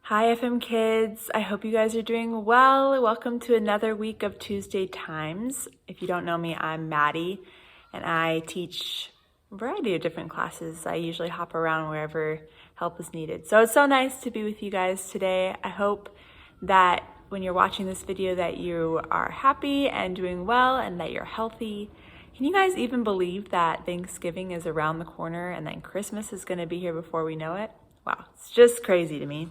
Hi FM kids, I hope you guys are doing well. Welcome to another week of Tuesday Times. If you don't know me, I'm Maddy and I teach a variety of different classes. I usually hop around wherever help is needed. So it's so nice to be with you guys today. I hope that when you're watching this video that you are happy and doing well and that you're healthy. Can you guys even believe that Thanksgiving is around the corner and then Christmas is going to be here before we know it? Wow, it's just crazy to me.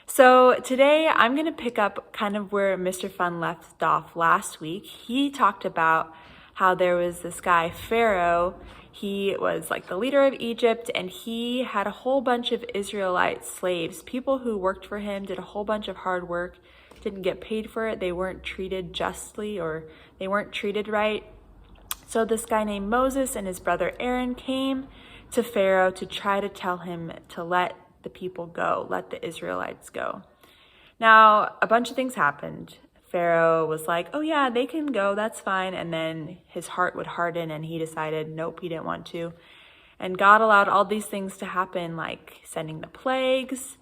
So today I'm going to pick up kind of where Mr. Fun left off last week. He talked about how there was this guy, Pharaoh. He was like the leader of Egypt, and he had a whole bunch of Israelite slaves, people who worked for him, did a whole bunch of hard work, didn't get paid for it. They weren't treated justly, or they weren't treated right. So this guy named Moses and his brother Aaron came to Pharaoh to try to tell him to let the people go, let the Israelites go. Now, a bunch of things happened. Pharaoh was like, oh yeah, they can go, that's fine. And then his heart would harden and he decided, nope, he didn't want to. And God allowed all these things to happen, like sending the plagues,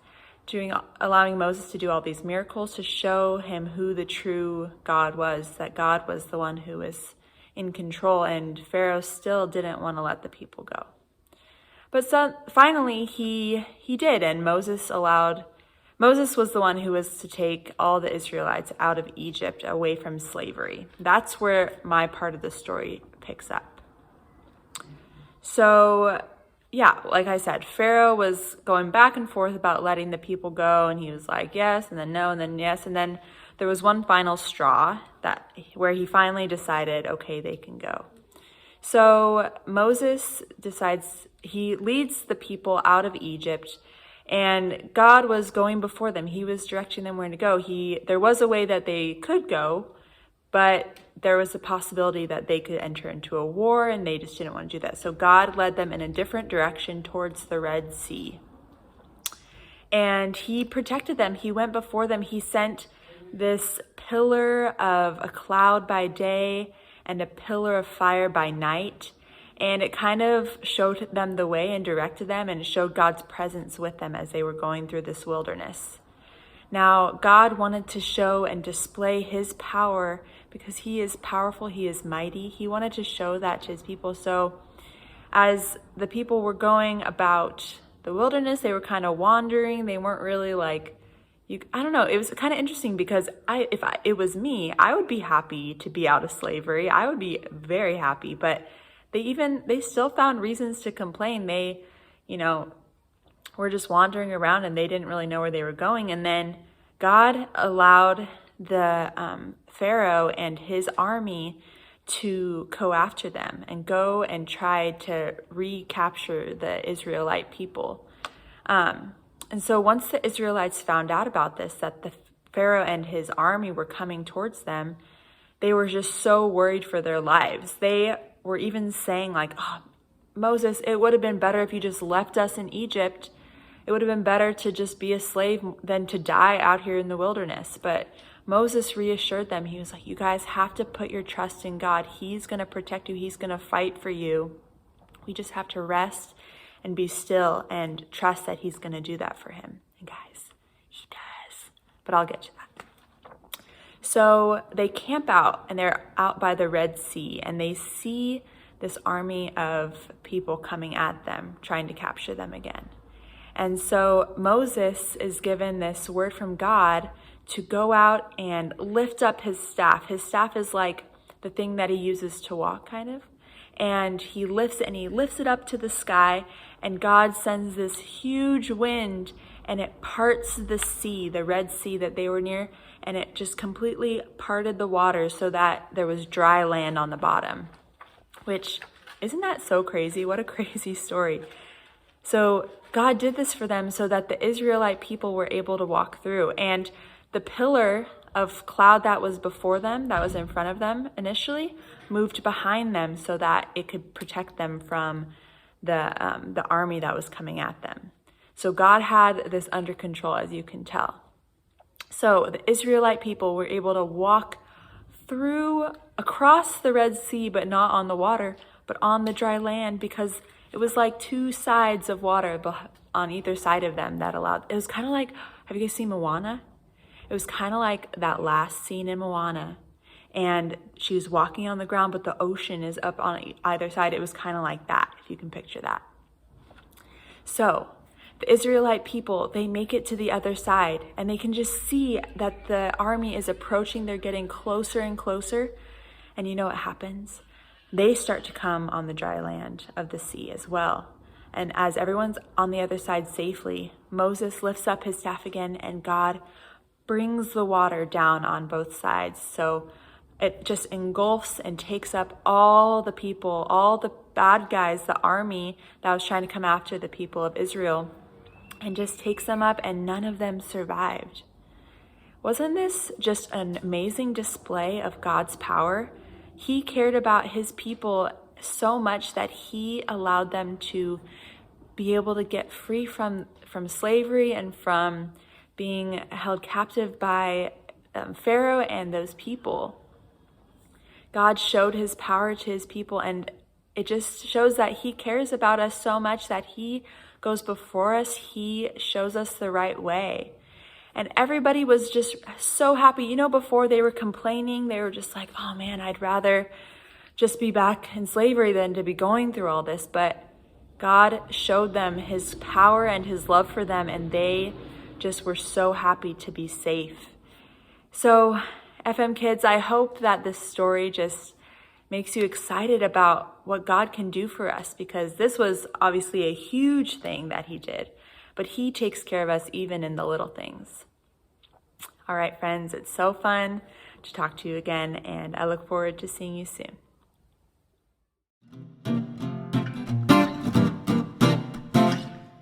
allowing Moses to do all these miracles to show him who the true God was, that God was the one who was in control, and Pharaoh still didn't want to let the people go. But so finally he did, and Moses was the one who was to take all the Israelites out of Egypt, away from slavery. That's where my part of the story picks up. So yeah, like I said, Pharaoh was going back and forth about letting the people go, and he was like yes, and then no, and then yes, and then there was one final straw where he finally decided, okay, they can go. So Moses he leads the people out of Egypt, and God was going before them. He was directing them where to go. There was a way that they could go, but there was a possibility that they could enter into a war, and they just didn't want to do that. So God led them in a different direction towards the Red Sea. And he protected them. He went before them. He sent this pillar of a cloud by day and a pillar of fire by night. And it kind of showed them the way and directed them, and showed God's presence with them as they were going through this wilderness. Now, God wanted to show and display his power because he is powerful, he is mighty. He wanted to show that to his people. So as the people were going about the wilderness, they were kind of wandering. They weren't really like, I don't know. It was kind of interesting because if it was me, I would be happy to be out of slavery. I would be very happy, but they still found reasons to complain. They, were just wandering around and they didn't really know where they were going. And then God allowed the Pharaoh and his army to go after them and go and try to recapture the Israelite people. And so once the Israelites found out about this, that the Pharaoh and his army were coming towards them, they were just so worried for their lives. They were even saying like, oh, Moses, it would have been better if you just left us in Egypt. It would have been better to just be a slave than to die out here in the wilderness. But Moses reassured them. He was like, you guys have to put your trust in God. He's going to protect you. He's going to fight for you. We just have to rest and be still and trust that he's going to do that for him. And guys, he does. But I'll get to that. So they camp out, and they're out by the Red Sea, and they see this army of people coming at them, trying to capture them again. And so Moses is given this word from God to go out and lift up his staff. His staff is like the thing that he uses to walk, kind of. And he lifts it up to the sky, and God sends this huge wind, and it parts the sea, the Red Sea that they were near, and it just completely parted the water so that there was dry land on the bottom. Which, isn't that so crazy? What a crazy story. So God did this for them so that the Israelite people were able to walk through. And the pillar of cloud that was before them, that was in front of them initially, moved behind them so that it could protect them from the army that was coming at them. So God had this under control, as you can tell. So the Israelite people were able to walk across the Red Sea, but not on the water, but on the dry land, because it was like two sides of water on either side of them that allowed. It was kind of like Have you guys seen Moana? It was kind of like that last scene in Moana. And she was walking on the ground, but the ocean is up on either side. It was kind of like that, if you can picture that. So the Israelite people, they make it to the other side, and they can just see that the army is approaching. They're getting closer and closer. And you know what happens? They start to come on the dry land of the sea as well. And as everyone's on the other side safely, Moses lifts up his staff again, and God brings the water down on both sides. So it just engulfs and takes up all the people, all the bad guys, the army that was trying to come after the people of Israel, and just takes them up, and none of them survived. Wasn't this just an amazing display of God's power? He cared about his people so much that he allowed them to be able to get free from slavery and from being held captive by Pharaoh and those people. God showed his power to his people, and it just shows that he cares about us so much that he goes before us. He shows us the right way. And everybody was just so happy. You know, before they were complaining, they were just like, oh man, I'd rather just be back in slavery than to be going through all this. But God showed them his power and his love for them, and they just were so happy to be safe. So FM kids, I hope that this story just makes you excited about what God can do for us, because this was obviously a huge thing that he did, but he takes care of us even in the little things. All right, friends, it's so fun to talk to you again, and I look forward to seeing you soon.